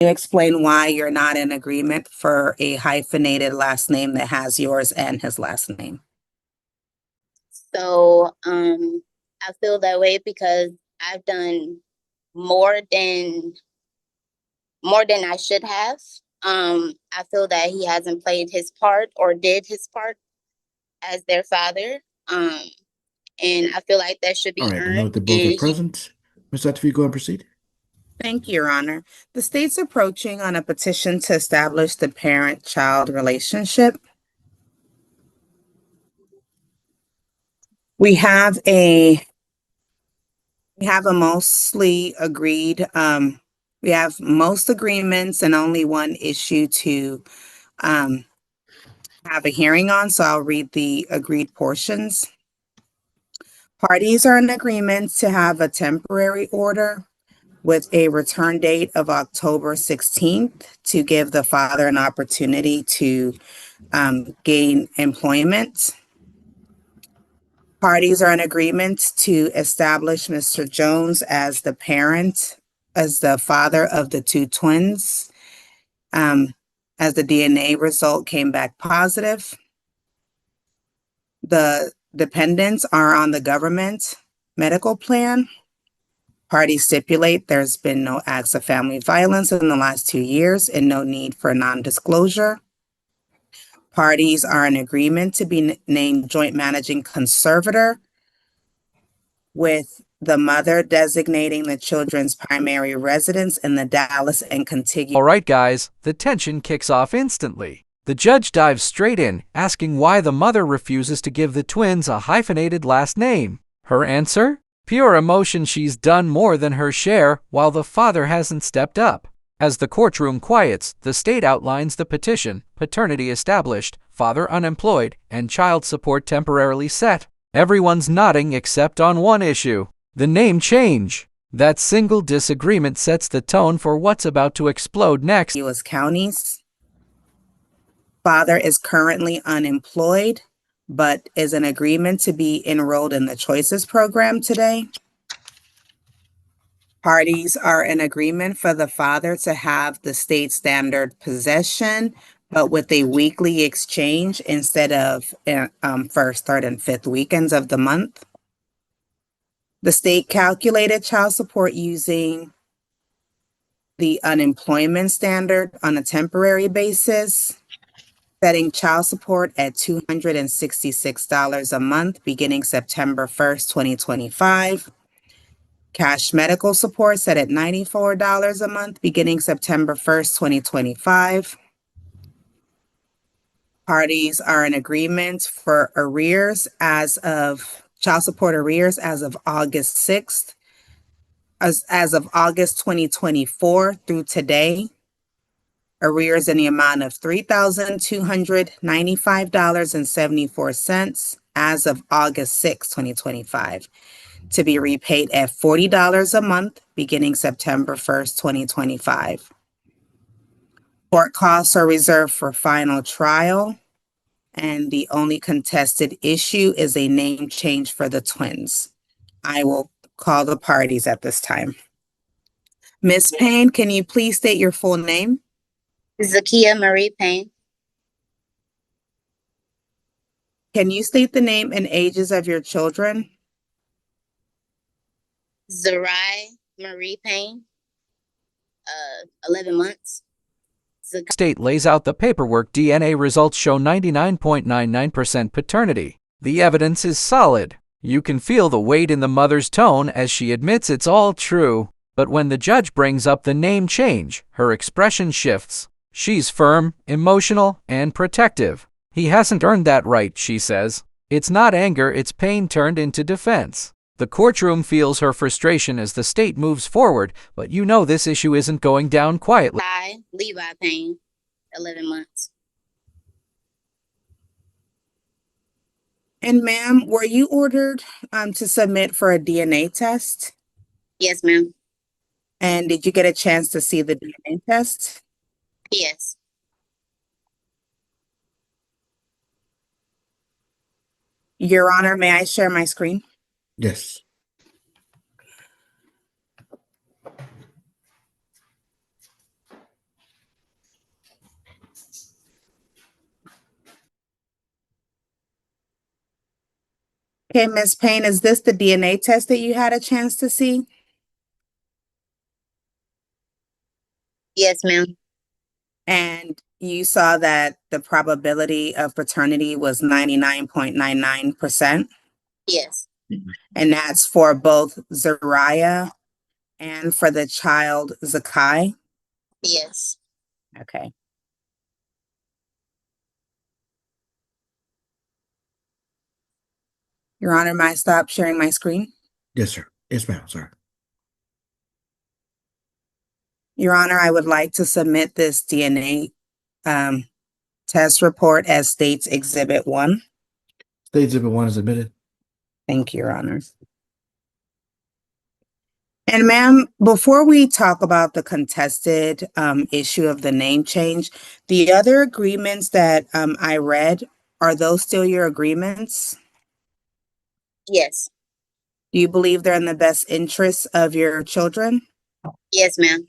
you explain why you're not in agreement for a hyphenated last name that has yours and his last name? So I feel that way because I've done more than I should have. I feel that he hasn't played his part or did his part as their father. Um, and I feel like that should All be right, I know earned. that both are And present. Ms. Latifi, go and proceed. Thank you, Your Honor. The state's approaching on a petition to establish the parent-child relationship. We have a mostly agreed, we have most agreements and only one issue to um, have a hearing on, so I'll read the agreed portions. Parties are in agreement to have a temporary order with a return date of October 16th to give the father an opportunity to gain employment. Parties are in agreement to establish Mr. Jones as the parent, as the father of the two twins, as the DNA result came back positive. The dependents are on the government medical plan. Parties stipulate there's been no acts of family violence in the last 2 years and no need for non-disclosure. Parties are in agreement to be named joint managing conservator, with the mother designating the children's primary residence in the Dallas and contiguous. All right, guys, the tension kicks off instantly. The judge dives straight in, asking why the mother refuses to give the twins a hyphenated last name. Her answer? Pure emotion. She's done more than her share, while the father hasn't stepped up. As the courtroom quiets, the state outlines the petition: paternity established, father unemployed, and child support temporarily set. Everyone's nodding except on one issue: the name change. That single disagreement sets the tone for what's about to explode next. U.S. counties. Father is currently unemployed, but is in agreement to be enrolled in the Choices program today. Parties are in agreement for the father to have the state standard possession, but with a weekly exchange instead of first, third, and fifth weekends of the month. The state calculated child support using the unemployment standard on a temporary basis, setting child support at $266 a month beginning September 1st, 2025. Cash medical support set at $94 a month beginning September 1st, 2025. Parties are in agreement for arrears as of child support arrears as of August 6th, as of August 2024 through today. Arrears in the amount of $3,295.74 as of August 6, 2025, to be repaid at $40 a month beginning September 1st, 2025. Court costs are reserved for final trial, and the only contested issue is a name change for the twins. I will call the parties at this time. Ms. Payne, can you please state your full name? Zakia Marie Payne. Can you state the name and ages of your children? Zarai Marie Payne, 11 months. State lays out the paperwork. DNA results show 99.99% paternity. The evidence is solid. You can feel the weight in the mother's tone as she admits it's all true. But when the judge brings up the name change, her expression shifts. She's firm, emotional, and protective. He hasn't earned that right, she says. It's not anger, it's pain turned into defense. The courtroom feels her frustration as the state moves forward, but you know this issue isn't going down quietly. Levi Payne, 11 months. And ma'am, were you ordered to submit for a DNA test? Yes, ma'am. And did you get a chance to see the DNA test? Yes. Your Honor, may I share my screen? Yes. Okay, Ms. Payne, is this the DNA test that you had a chance to see? Yes, ma'am. And you saw that the probability of paternity was 99.99%, Yes. and that's for both Zariah and for the child Zakai. Yes. Okay. Your Honor, may I stop sharing my screen? Yes, sir. Yes, ma'am. Sorry. Your Honor, I would like to submit this DNA test report as State's Exhibit 1. State Exhibit 1 is admitted. Thank you, Your Honors. And ma'am, before we talk about the contested issue of the name change, the other agreements that I read, are those still your agreements? Yes. Do you believe they're in the best interests of your children? Yes, ma'am.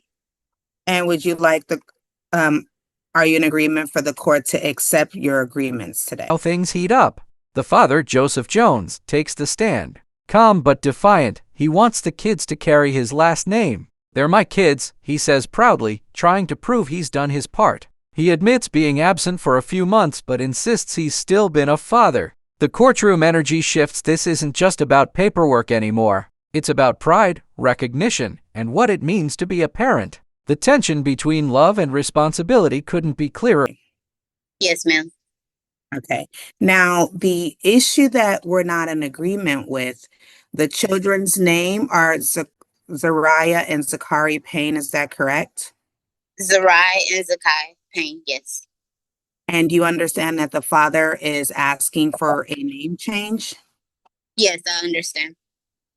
And would you like are you in agreement for the court to accept your agreements today? How things heat up. The father, Joseph Jones, takes the stand. Calm but defiant, he wants the kids to carry his last name. They're my kids, he says proudly, trying to prove he's done his part. He admits being absent for a few months but insists he's still been a father. The courtroom energy shifts. This isn't just about paperwork anymore. It's about pride, recognition, and what it means to be a parent. The tension between love and responsibility couldn't be clearer. Yes, ma'am. Okay. Now, the issue that we're not in agreement with, the children's name are Zariah and Zakari Payne, is that correct? Zarai and Zakai Payne. Yes. And you understand that the father is asking for a name change? Yes, I understand.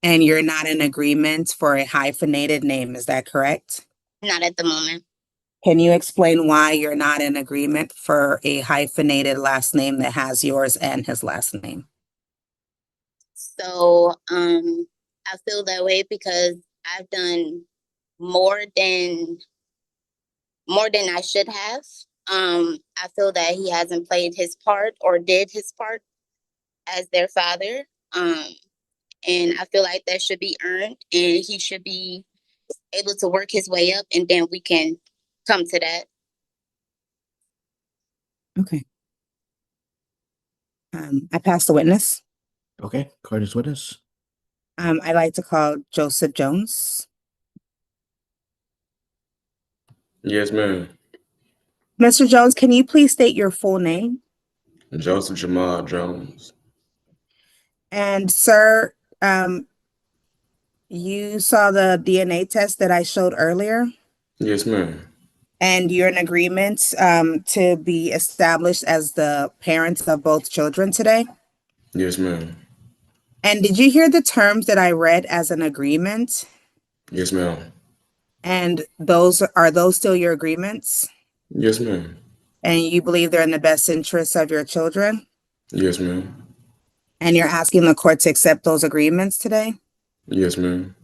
And you're not in agreement for a hyphenated name, is that correct? Not at the moment. Can you explain why you're not in agreement for a hyphenated last name that has yours and his last name? So, I feel that way because I've done more than I should have. I feel that he hasn't played his part or did his part as their father. And I feel like that should be earned, and he should be able to work his way up, and then we can come to that. Okay. I pass the witness. Okay. Court is witness. I'd like to call Joseph Jones. Yes, ma'am. Mr. Jones, can you please state your full name? Joseph Jamal Jones. And sir, you saw the DNA test that I showed earlier, Yes, ma'am. and you're in agreement to be established as the parents of both children today? Yes, ma'am. And did you hear the terms that I read as an agreement? Yes, ma'am. And are those still your agreements? Yes, ma'am. And you believe they're in the best interests of your children? Yes, ma'am. And you're asking the court to accept those agreements today? Yes, ma'am.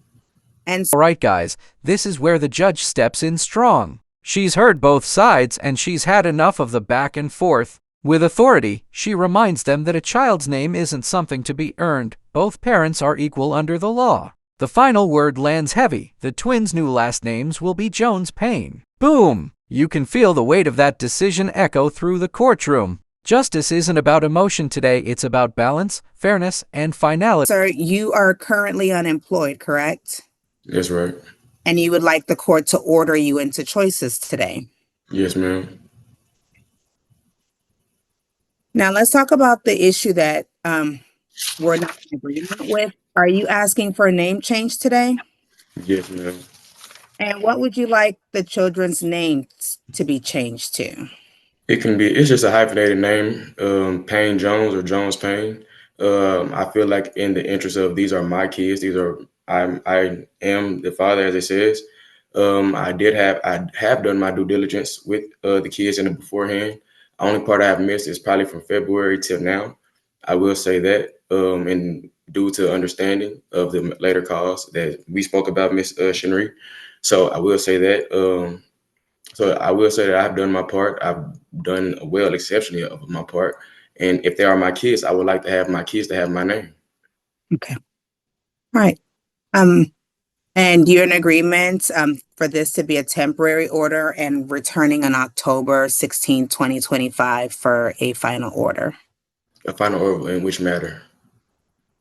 And All right, guys, this is where the judge steps in strong. She's heard both sides and she's had enough of the back and forth. With authority, she reminds them that a child's name isn't something to be earned. Both parents are equal under the law. The final word lands heavy. The twins' new last names will be Jones Payne. Boom! You can feel the weight of that decision echo through the courtroom. Justice isn't about emotion today, it's about balance, fairness, and finality. sir, you are currently unemployed, correct? That's right. And you would like the court to order you into choices today. Yes, ma'am. Now let's talk about the issue that we're not in agreement with. Are you asking for a name change today? Yes, ma'am. And what would you like the children's names to be changed to? It's just a hyphenated name, Payne Jones or Jones Payne. I feel like in the interest of these are my kids, I am the father, as it says. I have done my due diligence with the kids in the beforehand. Only part I have missed is probably from February till now. I will say that, and due to understanding of the later calls that we spoke about, Miss Shinri. So I will say that. So I will say that I've done my part. I've done well, exceptionally of my part. And if they are my kids, I would like to have my kids to have my name. Okay. All right. And you're in agreement for this to be a temporary order and returning on October 16, 2025 for a final order. A final order in which matter?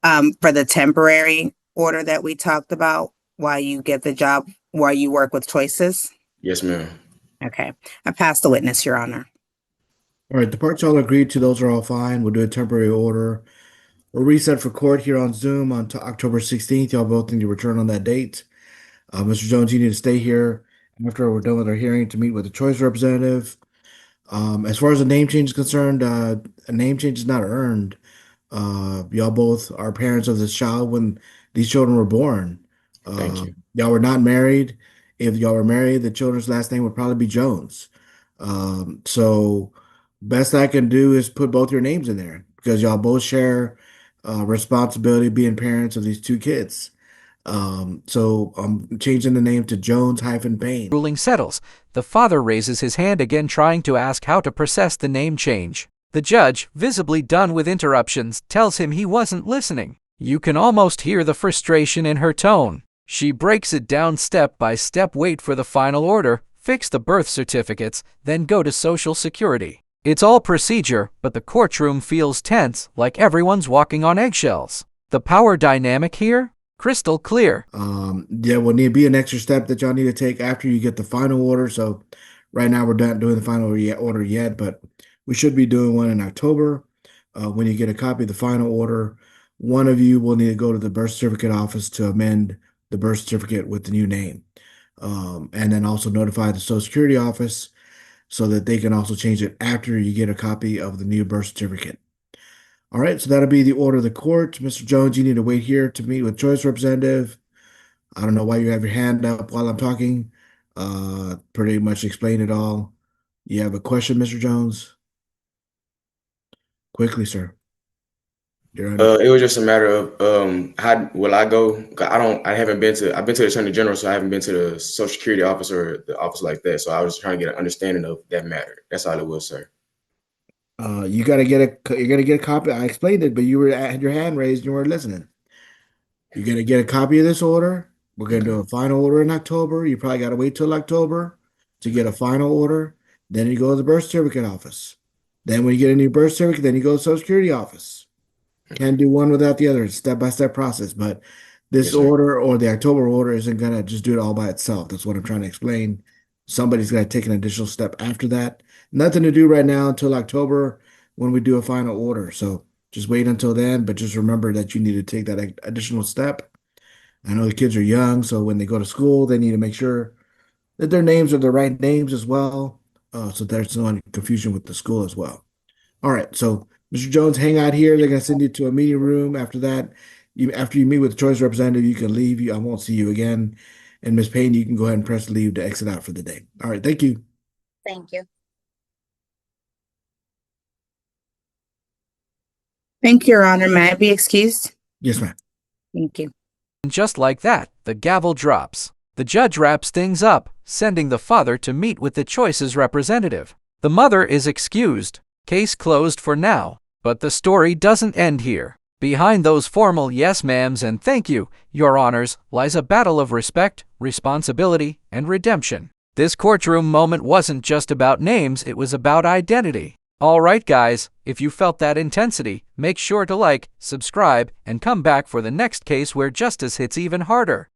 For the temporary order that we talked about while you get the job, while you work with choices. Yes, ma'am. Okay. I pass the witness, Your Honor. All right, the parts all agreed to, those are all fine. We'll do a temporary order. We'll reset for court here on Zoom on October 16th. Y'all both need to return on that date. Mr. Jones, you need to stay here after we're done with our hearing to meet with the choice representative. As far as the name change is concerned, a name change is not earned. Y'all both are parents of this child when these children were born. Thank you. Y'all were not married. If y'all were married, the children's last name would probably be Jones. So best I can do is put both your names in there because y'all both share responsibility being parents of these two kids. So I'm changing the name to Jones-Payne. Ruling settles. The father raises his hand again, trying to ask how to process the name change. The judge, visibly done with interruptions, tells him he wasn't listening. You can almost hear the frustration in her tone. She breaks it down step by step. Wait for the final order, fix the birth certificates, then go to Social Security. It's all procedure, but the courtroom feels tense, like everyone's walking on eggshells. The power dynamic here? Crystal clear. Yeah, will need to be an extra step that y'all need to take after you get the final order. So right now we're not doing the final order yet, but we should be doing one in October. When you get a copy of the final order, one of you will need to go to the birth certificate office to amend the birth certificate with the new name. And then also notify the Social Security office so that they can also change it after you get a copy of the new birth certificate. All right, so that'll be the order of the court. Mr. Jones, you need to wait here to meet with choice representative. I don't know why you have your hand up while I'm talking. Pretty much explained it all. You have a question, Mr. Jones? Quickly, sir. It was just a matter of how will I go? 'Cause I've been to the Attorney General, so I haven't been to the Social Security office or the office like that. So I was trying to get an understanding of that matter. That's all it was, sir. You gotta get a copy. I explained it, but you had your hand raised and you weren't listening. You're gonna get a copy of this order. We're gonna do a final order in October. You probably gotta wait till October to get a final order. Then you go to the birth certificate office. Then when you get a new birth certificate, then you go to the Social Security office. Can't do one without the other. It's step-by-step process. But this Yes, sir. order or the October order isn't gonna just do it all by itself. That's what I'm trying to explain. Somebody's gonna take an additional step after that. Nothing to do right now until October when we do a final order. So just wait until then, but just remember that you need to take that additional step. I know the kids are young, so when they go to school, they need to make sure that their names are the right names as well, so there's no confusion with the school as well. All right, so Mr. Jones, hang out here. They're gonna send you to a meeting room. After that, after you meet with the choice representative, you can leave. I won't see you again. And Ms. Payne, you can go ahead and press leave to exit out for the day. All right, thank you. Thank you. Thank you, Your Honor. May I be excused? Yes, ma'am. Thank you. And just like that, the gavel drops. The judge wraps things up, sending the father to meet with the choice's representative. The mother is excused. Case closed for now. But the story doesn't end here. Behind those formal yes ma'ams and thank you, Your Honors, lies a battle of respect, responsibility, and redemption. This courtroom moment wasn't just about names, it was about identity. All right, guys, if you felt that intensity, make sure to like, subscribe, and come back for the next case where justice hits even harder.